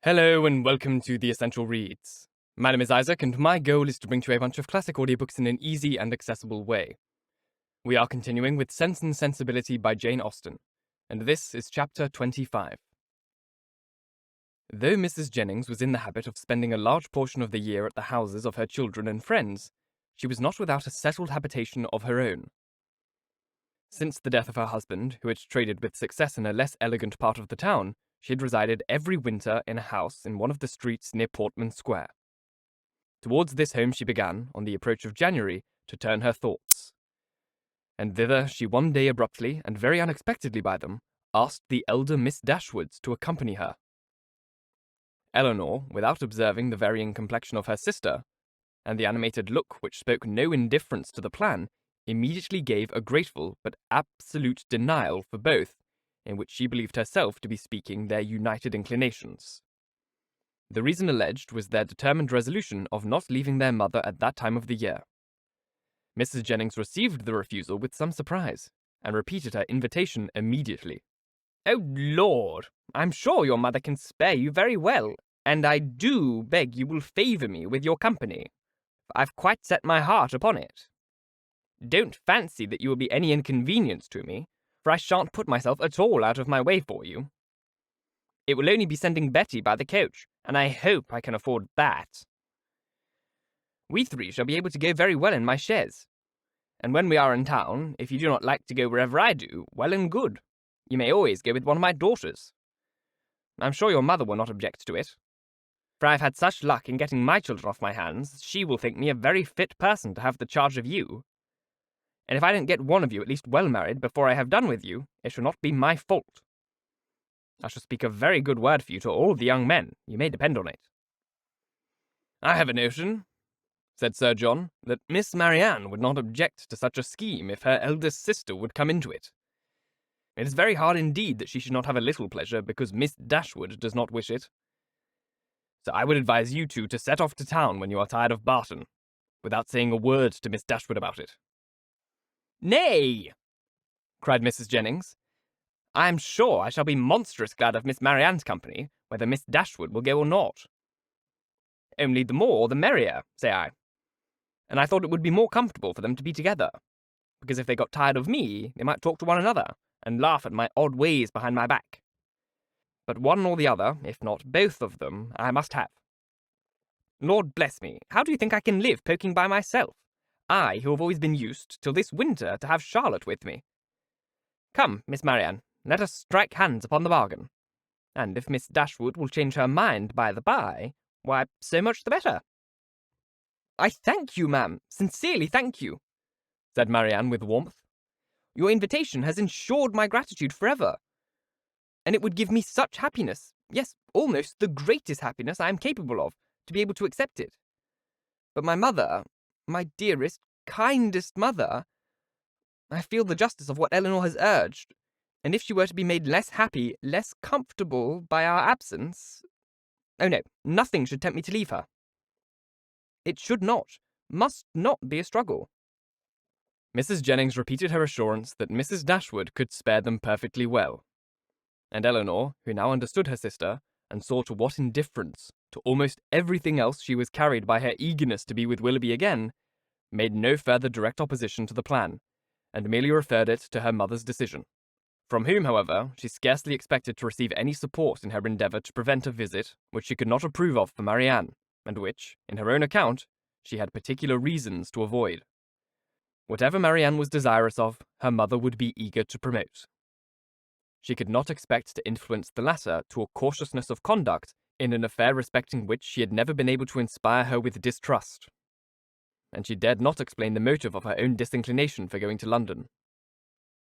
Hello and welcome to The Essential Reads. My name is Isaac and my goal is to bring to you a bunch of classic audiobooks in an easy and accessible way. We are continuing with Sense and Sensibility by Jane Austen, and this is chapter 25. Though Mrs. Jennings was in the habit of spending a large portion of the year at the houses of her children and friends, she was not without a settled habitation of her own. Since the death of her husband, who had traded with success in a less elegant part of the town, she had resided every winter in a house in one of the streets near Portman Square. Towards this home she began, on the approach of January, to turn her thoughts. And thither she one day abruptly, and very unexpectedly by them, asked the elder Miss Dashwoods to accompany her. Elanor, without observing the varying complexion of her sister, and the animated look which spoke no indifference to the plan, immediately gave a grateful but absolute denial for both, in which she believed herself to be speaking their united inclinations. The reason alleged was their determined resolution of not leaving their mother at that time of the year. Mrs. Jennings received the refusal with some surprise, and repeated her invitation immediately. "Oh, Lord, I'm sure your mother can spare you very well, and I do beg you will favour me with your company. I've quite set my heart upon it. Don't fancy that you will be any inconvenience to me, for I shan't put myself at all out of my way for you. It will only be sending Betty by the coach, and I hope I can afford that. We three shall be able to go very well in my chaise, and when we are in town, if you do not like to go wherever I do, well and good. You may always go with one of my daughters. I'm sure your mother will not object to it, for I've had such luck in getting my children off my hands, she will think me a very fit person to have the charge of you. And if I don't get one of you at least well married before I have done with you, it shall not be my fault. I shall speak a very good word for you to all the young men, you may depend on it." "I have a notion," said Sir John, "that Miss Marianne would not object to such a scheme if her eldest sister would come into it. It is very hard indeed that she should not have a little pleasure because Miss Dashwood does not wish it. So I would advise you two to set off to town when you are tired of Barton, without saying a word to Miss Dashwood about it." "Nay!" cried Mrs. Jennings. "I am sure I shall be monstrous glad of Miss Marianne's company, whether Miss Dashwood will go or not. Only the more the merrier, say I. And I thought it would be more comfortable for them to be together, because if they got tired of me, they might talk to one another, and laugh at my odd ways behind my back. But one or the other, if not both of them, I must have. Lord bless me, how do you think I can live poking by myself? I, who have always been used, till this winter, to have Charlotte with me. Come, Miss Marianne, let us strike hands upon the bargain. And if Miss Dashwood will change her mind by the by, why, so much the better." "I thank you, ma'am, sincerely thank you," said Marianne with warmth. "Your invitation has ensured my gratitude forever, and it would give me such happiness, yes, almost the greatest happiness I am capable of, to be able to accept it. But my mother, my dearest, kindest mother, I feel the justice of what Elanor has urged, and if she were to be made less happy, less comfortable by our absence— oh no, nothing should tempt me to leave her. It should not, must not be a struggle." Mrs. Jennings repeated her assurance that Mrs. Dashwood could spare them perfectly well, and Elanor, who now understood her sister, and saw to what indifference to almost everything else she was carried by her eagerness to be with Willoughby again, made no further direct opposition to the plan, and merely referred it to her mother's decision, from whom, however, she scarcely expected to receive any support in her endeavour to prevent a visit which she could not approve of for Marianne, and which, in her own account, she had particular reasons to avoid. Whatever Marianne was desirous of, her mother would be eager to promote. She could not expect to influence the latter to a cautiousness of conduct in an affair respecting which she had never been able to inspire her with distrust, and she dared not explain the motive of her own disinclination for going to London.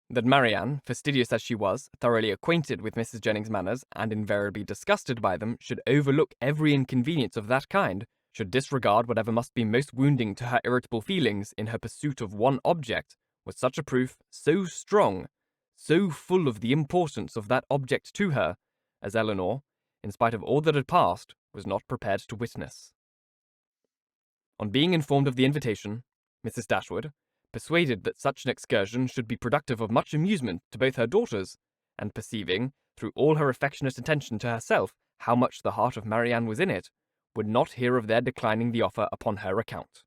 That Marianne, fastidious as she was, thoroughly acquainted with Mrs. Jennings' manners, and invariably disgusted by them, should overlook every inconvenience of that kind, should disregard whatever must be most wounding to her irritable feelings in her pursuit of one object, was such a proof so strong, so full of the importance of that object to her, as Elanor, in spite of all that had passed, was not prepared to witness. On being informed of the invitation, Mrs. Dashwood, persuaded that such an excursion should be productive of much amusement to both her daughters, and perceiving, through all her affectionate attention to herself, how much the heart of Marianne was in it, would not hear of their declining the offer upon her account.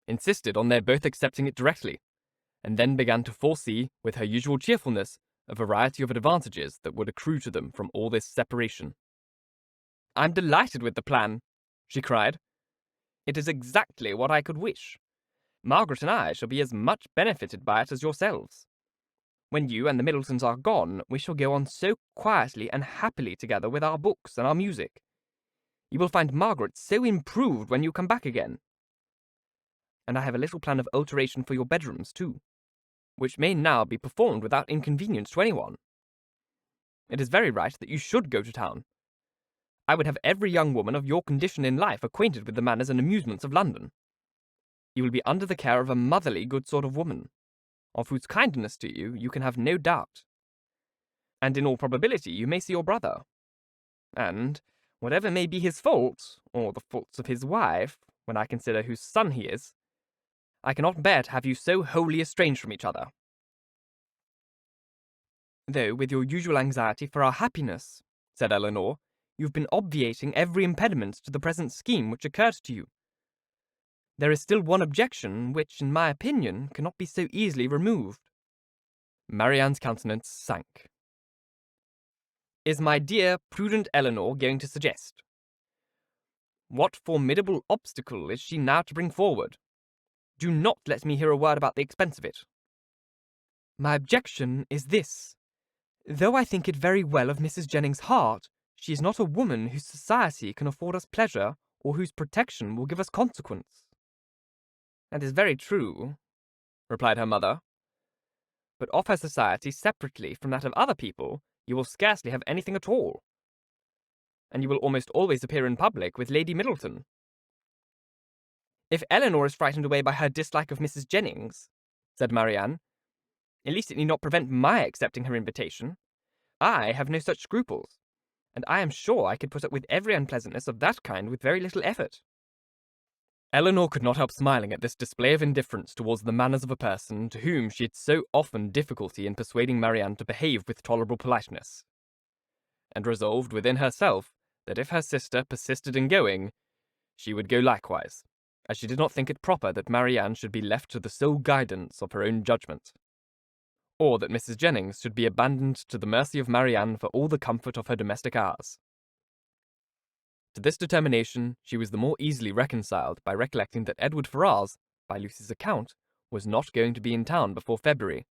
Insisted on their both accepting it directly, and then began to foresee, with her usual cheerfulness, a variety of advantages that would accrue to them from all this separation. "I'm delighted with the plan," she cried. "It is exactly what I could wish. Margaret and I shall be as much benefited by it as yourselves. When you and the Middletons are gone, we shall go on so quietly and happily together with our books and our music. You will find Margaret so improved when you come back again. And I have a little plan of alteration for your bedrooms, too, which may now be performed without inconvenience to anyone. It is very right that you should go to town. I would have every young woman of your condition in life acquainted with the manners and amusements of London. You will be under the care of a motherly good sort of woman, of whose kindness to you you can have no doubt. And in all probability you may see your brother. And, whatever may be his faults, or the faults of his wife, when I consider whose son he is, I cannot bear to have you so wholly estranged from each other. Though, with your usual anxiety for our happiness," said Elanor, "you've been obviating every impediment to the present scheme which occurred to you. There is still one objection which, in my opinion, cannot be so easily removed." Marianne's countenance sank. "Is my dear, prudent Elanor going to suggest? What formidable obstacle is she now to bring forward? Do not let me hear a word about the expense of it." "My objection is this. Though I think it very well of Mrs. Jennings' heart, she is not a woman whose society can afford us pleasure, or whose protection will give us consequence." "That is very true," replied her mother. "But of her society separately from that of other people, you will scarcely have anything at all. And you will almost always appear in public with Lady Middleton. If Elanor is frightened away by her dislike of Mrs. Jennings," said Marianne, "at least it need not prevent my accepting her invitation. I have no such scruples, and I am sure I could put up with every unpleasantness of that kind with very little effort." Elanor could not help smiling at this display of indifference towards the manners of a person to whom she had so often difficulty in persuading Marianne to behave with tolerable politeness, and resolved within herself that if her sister persisted in going, she would go likewise, as she did not think it proper that Marianne should be left to the sole guidance of her own judgment, or that Mrs. Jennings should be abandoned to the mercy of Marianne for all the comfort of her domestic hours. To this determination she was the more easily reconciled by recollecting that Edward Ferrars, by Lucy's account, was not going to be in town before February,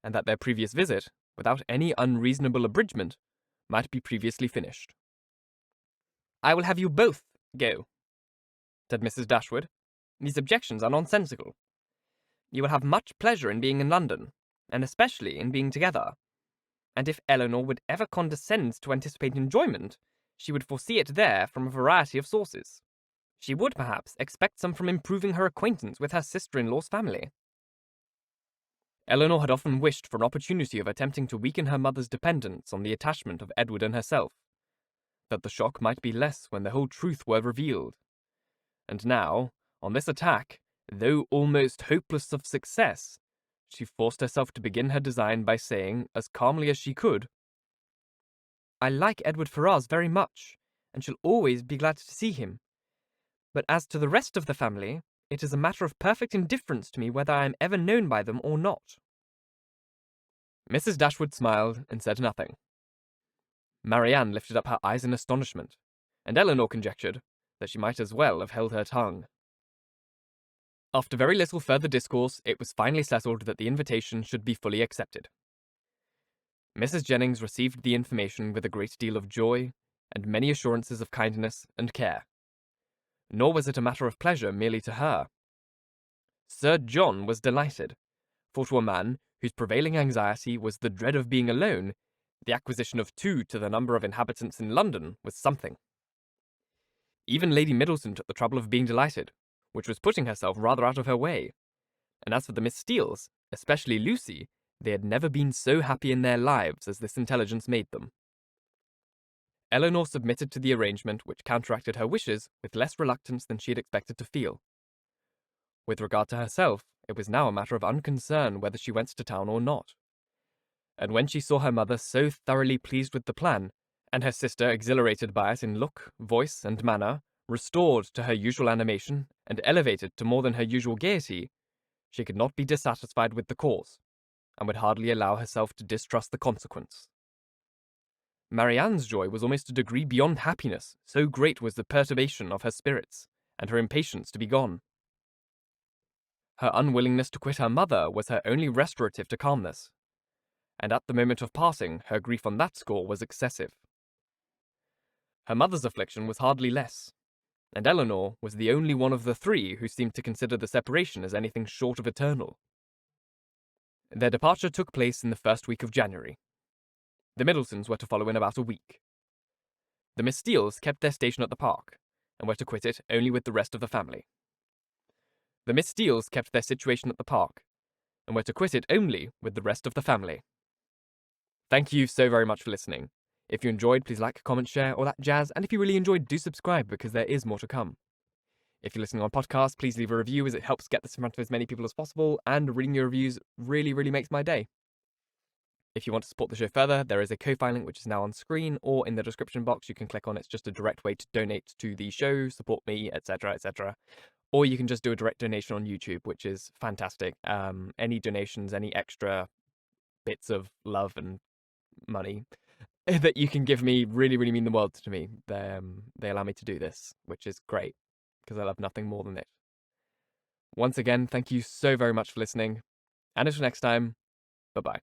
and that their previous visit, without any unreasonable abridgment, might be previously finished. "I will have you both go," said Mrs. Dashwood. "These objections are nonsensical. You will have much pleasure in being in London, and especially in being together. And if Elanor would ever condescend to anticipate enjoyment, she would foresee it there from a variety of sources. She would, perhaps, expect some from improving her acquaintance with her sister-in-law's family." Elanor had often wished for an opportunity of attempting to weaken her mother's dependence on the attachment of Edward and herself, that the shock might be less when the whole truth were revealed. And now, on this attack, though almost hopeless of success, she forced herself to begin her design by saying, as calmly as she could, "I like Edward Ferrars very much, and shall always be glad to see him. But as to the rest of the family, it is a matter of perfect indifference to me whether I am ever known by them or not." Mrs. Dashwood smiled and said nothing. Marianne lifted up her eyes in astonishment, and Elanor conjectured that she might as well have held her tongue. After very little further discourse, it was finally settled that the invitation should be fully accepted. Mrs. Jennings received the information with a great deal of joy, and many assurances of kindness and care. Nor was it a matter of pleasure merely to her. Sir John was delighted, for to a man whose prevailing anxiety was the dread of being alone, the acquisition of 2 to the number of inhabitants in London was something. Even Lady Middleton took the trouble of being delighted, which was putting herself rather out of her way. And as for the Miss Steeles, especially Lucy, they had never been so happy in their lives as this intelligence made them. Elanor submitted to the arrangement which counteracted her wishes with less reluctance than she had expected to feel. With regard to herself, it was now a matter of unconcern whether she went to town or not. And when she saw her mother so thoroughly pleased with the plan, and her sister, exhilarated by it in look, voice, and manner, restored to her usual animation, and elevated to more than her usual gaiety, she could not be dissatisfied with the cause, and would hardly allow herself to distrust the consequence. Marianne's joy was almost a degree beyond happiness, so great was the perturbation of her spirits, and her impatience to be gone. Her unwillingness to quit her mother was her only restorative to calmness, and at the moment of parting, her grief on that score was excessive. Her mother's affliction was hardly less, and Elanor was the only one of the three who seemed to consider the separation as anything short of eternal. Their departure took place in the first week of January. The Middletons were to follow in about a week. The Miss Steeles kept their station at the park, and were to quit it only with the rest of the family. The Miss Steeles kept their situation at the park, and were to quit it only with the rest of the family. Thank you so very much for listening. If you enjoyed, please like, comment, share, all that jazz, and if you really enjoyed, do subscribe, because there is more to come. If you're listening on podcast, please leave a review, as it helps get this in front of as many people as possible, and reading your reviews really, really makes my day. If you want to support the show further, there is a Ko-Fi link which is now on screen, or in the description box. You can click on it. It's just a direct way to donate to the show, support me, etc., etc. Or you can just do a direct donation on YouTube, which is fantastic. Any donations, any extra bits of love and money that you can give me really, really mean the world to me. They allow me to do this, which is great, because I love nothing more than it. Once again, thank you so very much for listening, and until next time, bye-bye.